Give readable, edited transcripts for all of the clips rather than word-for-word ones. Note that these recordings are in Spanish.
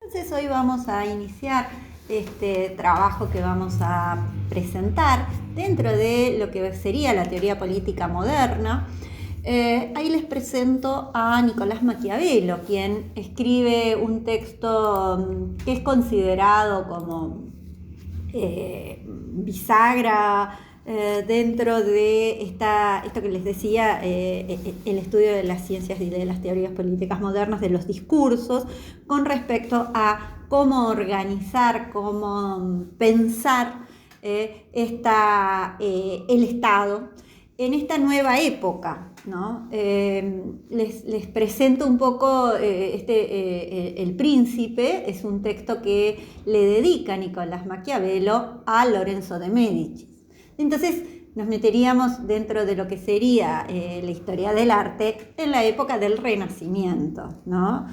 Entonces hoy vamos a iniciar este trabajo que vamos a presentar dentro de lo que sería la teoría política moderna. Ahí les presento a Nicolás Maquiavelo, quien escribe un texto que es considerado como bisagra dentro de esto que les decía, el estudio de las ciencias y de las teorías políticas modernas, de los discursos, con respecto a cómo organizar, cómo pensar el Estado en esta nueva época, ¿no? Les presento un poco El Príncipe. Es un texto que le dedica Nicolás Maquiavelo a Lorenzo de Médicis. Entonces nos meteríamos dentro de lo que sería la historia del arte en la época del Renacimiento, ¿no?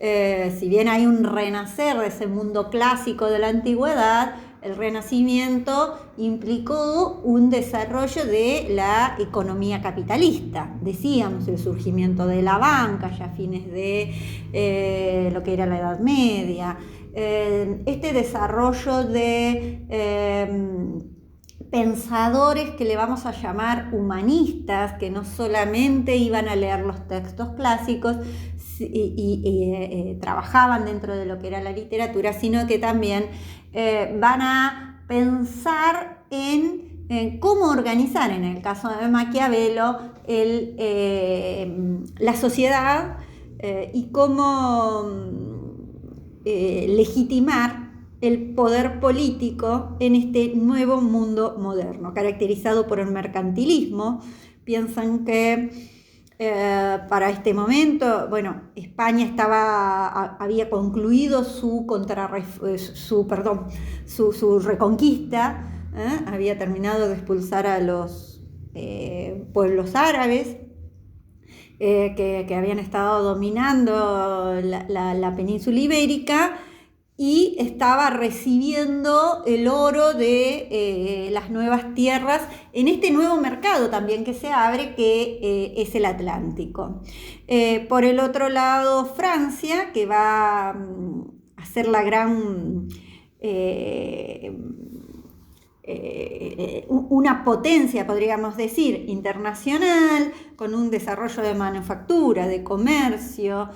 Si bien hay un renacer de ese mundo clásico de la antigüedad, el Renacimiento implicó un desarrollo de la economía capitalista. Decíamos, el surgimiento de la banca ya a fines de lo que era la Edad Media. Este desarrollo de pensadores que le vamos a llamar humanistas, que no solamente iban a leer los textos clásicos y trabajaban dentro de lo que era la literatura, sino que también van a pensar en cómo organizar, en el caso de Maquiavelo, la sociedad y cómo legitimar el poder político en este nuevo mundo moderno, caracterizado por el mercantilismo. Piensan que para este momento, bueno, España había concluido su reconquista, había terminado de expulsar a los pueblos árabes que habían estado dominando la península ibérica, y estaba recibiendo el oro de las nuevas tierras en este nuevo mercado también que se abre, que es el Atlántico. Por el otro lado, Francia, que va a ser la gran una potencia, podríamos decir, internacional, con un desarrollo de manufactura, de comercio,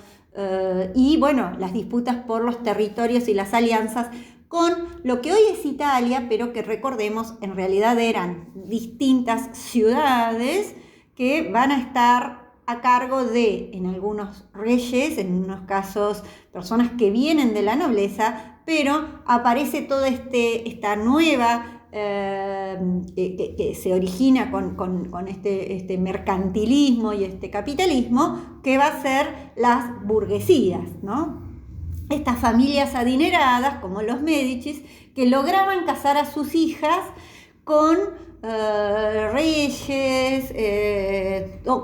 y bueno, las disputas por los territorios y las alianzas con lo que hoy es Italia, pero que recordemos en realidad eran distintas ciudades que van a estar a cargo de, en algunos, reyes, en unos casos personas que vienen de la nobleza, pero aparece toda esta nueva que se origina con este mercantilismo y este capitalismo, que va a ser las burguesías, ¿no? Estas familias adineradas, como los Médicis, que lograban casar a sus hijas con reyes,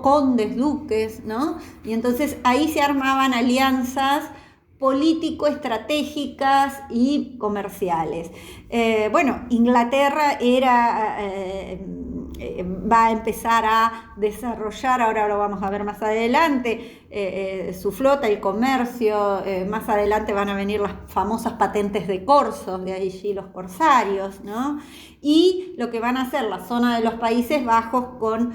condes, duques, ¿no? Y entonces ahí se armaban alianzas político-estratégicas y comerciales. Bueno, Inglaterra va a empezar a desarrollar, ahora lo vamos a ver más adelante, su flota, el comercio. Más adelante van a venir las famosas patentes de corsos, de allí los corsarios, ¿no? Y lo que van a hacer la zona de los Países Bajos con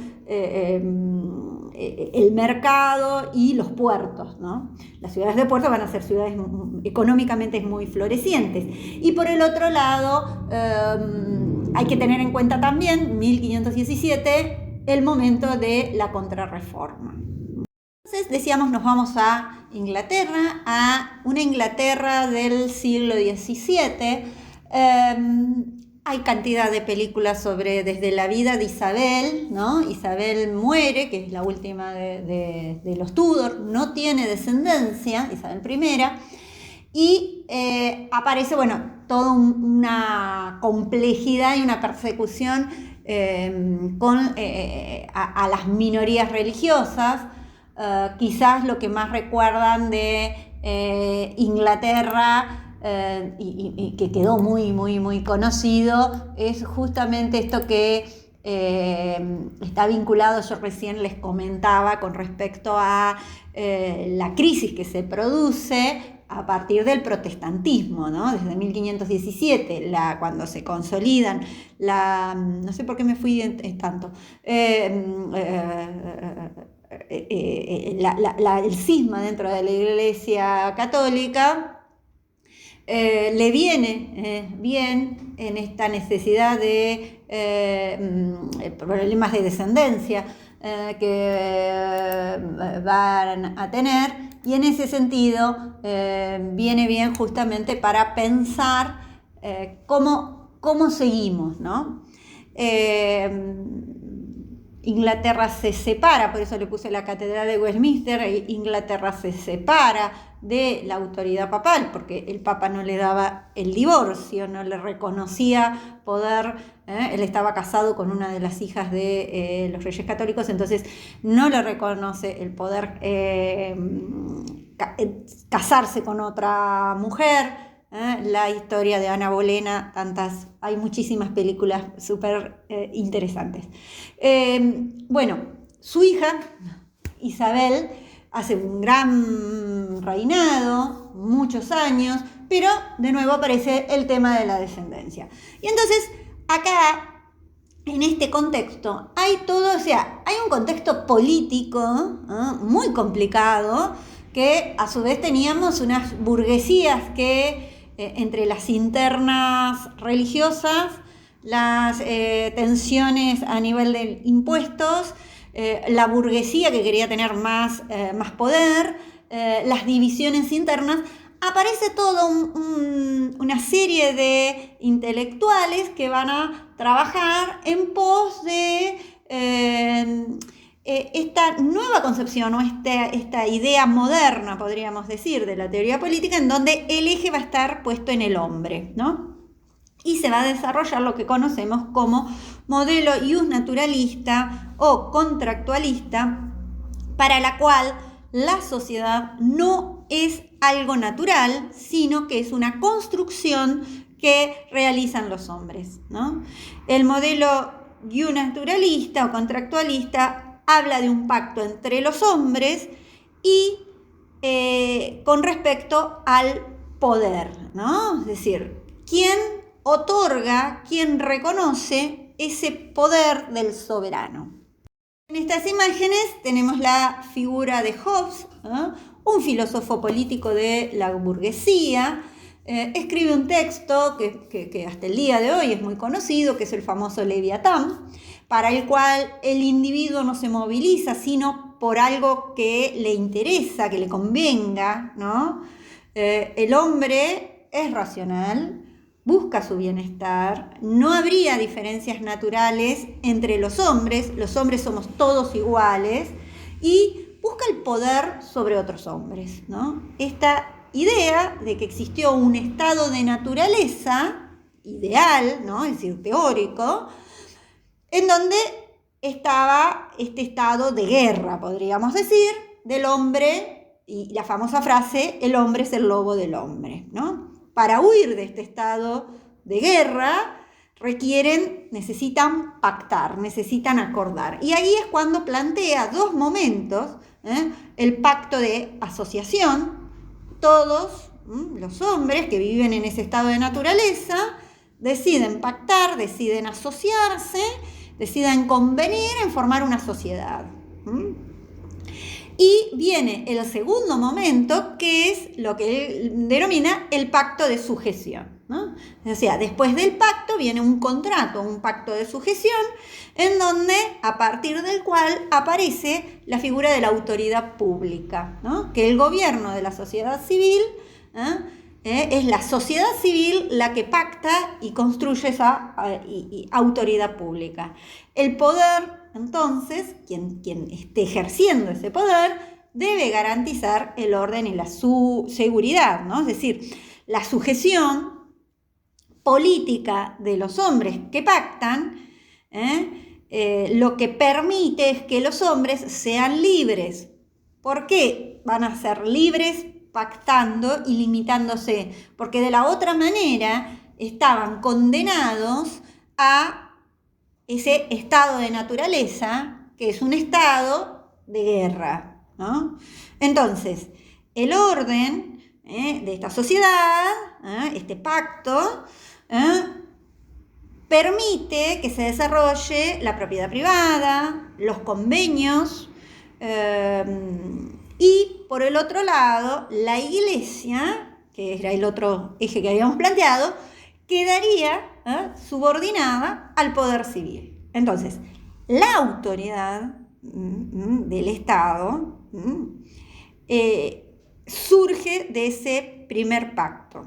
el mercado y los puertos, ¿no? Las ciudades de puerto van a ser ciudades económicamente muy florecientes. Y por el otro lado, hay que tener en cuenta también, 1517, el momento de la Contrarreforma. Entonces, decíamos, nos vamos a Inglaterra, a una Inglaterra del siglo XVII. Hay cantidad de películas desde la vida de Isabel, ¿no? Isabel muere, que es la última de los Tudor, no tiene descendencia, Isabel I, y aparece, bueno, toda una complejidad y una persecución a las minorías religiosas. Quizás lo que más recuerdan de Inglaterra, y que quedó muy conocido, es justamente esto que está vinculado, yo recién les comentaba con respecto a la crisis que se produce a partir del protestantismo, ¿no? Desde 1517, cuando se consolidan no sé por qué me fui tanto, el cisma dentro de la Iglesia Católica, le viene bien en esta necesidad de problemas de descendencia que van a tener, y en ese sentido viene bien justamente para pensar cómo seguimos, ¿no? Inglaterra se separa, por eso le puse la Catedral de Westminster. Inglaterra se separa de la autoridad papal, porque el Papa no le daba el divorcio, no le reconocía poder, él estaba casado con una de las hijas de los Reyes Católicos, entonces no le reconoce el poder casarse con otra mujer. La historia de Ana Bolena, hay muchísimas películas súper interesantes. Bueno, su hija, Isabel, hace un gran reinado, muchos años, pero de nuevo aparece el tema de la descendencia. Y entonces, acá, en este contexto, hay un contexto político muy complicado, que a su vez teníamos unas burguesías que entre las internas religiosas, las tensiones a nivel de impuestos, la burguesía que quería tener más poder, las divisiones internas, aparece toda una serie de intelectuales que van a trabajar en pos de esta nueva concepción o esta idea moderna, podríamos decir, de la teoría política, en donde el eje va a estar puesto en el hombre, ¿no? Y se va a desarrollar lo que conocemos como modelo ius naturalista o contractualista, para la cual la sociedad no es algo natural, sino que es una construcción que realizan los hombres, ¿no? El modelo ius naturalista o contractualista habla de un pacto entre los hombres y con respecto al poder, ¿no? Es decir, ¿quién otorga, quién reconoce ese poder del soberano? En estas imágenes tenemos la figura de Hobbes, un filósofo político de la burguesía. Escribe un texto que hasta el día de hoy es muy conocido, que es el famoso Leviatán, para el cual el individuo no se moviliza, sino por algo que le interesa, que le convenga, ¿no? El hombre es racional, busca su bienestar, no habría diferencias naturales entre los hombres somos todos iguales, y busca el poder sobre otros hombres, ¿no? Esta idea de que existió un estado de naturaleza ideal, ¿no? Es decir, teórico, en donde estaba este estado de guerra, podríamos decir, del hombre, y la famosa frase, el hombre es el lobo del hombre, ¿no? Para huir de este estado de guerra, necesitan pactar, necesitan acordar. Y ahí es cuando plantea dos momentos, el pacto de asociación. Todos los hombres que viven en ese estado de naturaleza deciden pactar, deciden asociarse, deciden convenir en formar una sociedad. Y viene el segundo momento, que es lo que él denomina el pacto de sujeción, ¿no? O sea, después del pacto viene un contrato, un pacto de sujeción, en donde, a partir del cual aparece la figura de la autoridad pública, ¿no? Que el gobierno de la sociedad civil, es la sociedad civil la que pacta y construye esa autoridad pública. El poder, entonces, quien esté ejerciendo ese poder, debe garantizar el orden y la seguridad, ¿no? Es decir, la sujeción política de los hombres que pactan, lo que permite es que los hombres sean libres. ¿Por qué van a ser libres pactando y limitándose? Porque de la otra manera estaban condenados a ese estado de naturaleza, que es un estado de guerra, ¿no? Entonces, el orden de esta sociedad, este pacto, permite que se desarrolle la propiedad privada, los convenios, y por el otro lado, la Iglesia, que era el otro eje que habíamos planteado, quedaría subordinada al poder civil. Entonces, la autoridad del Estado surge de ese primer pacto.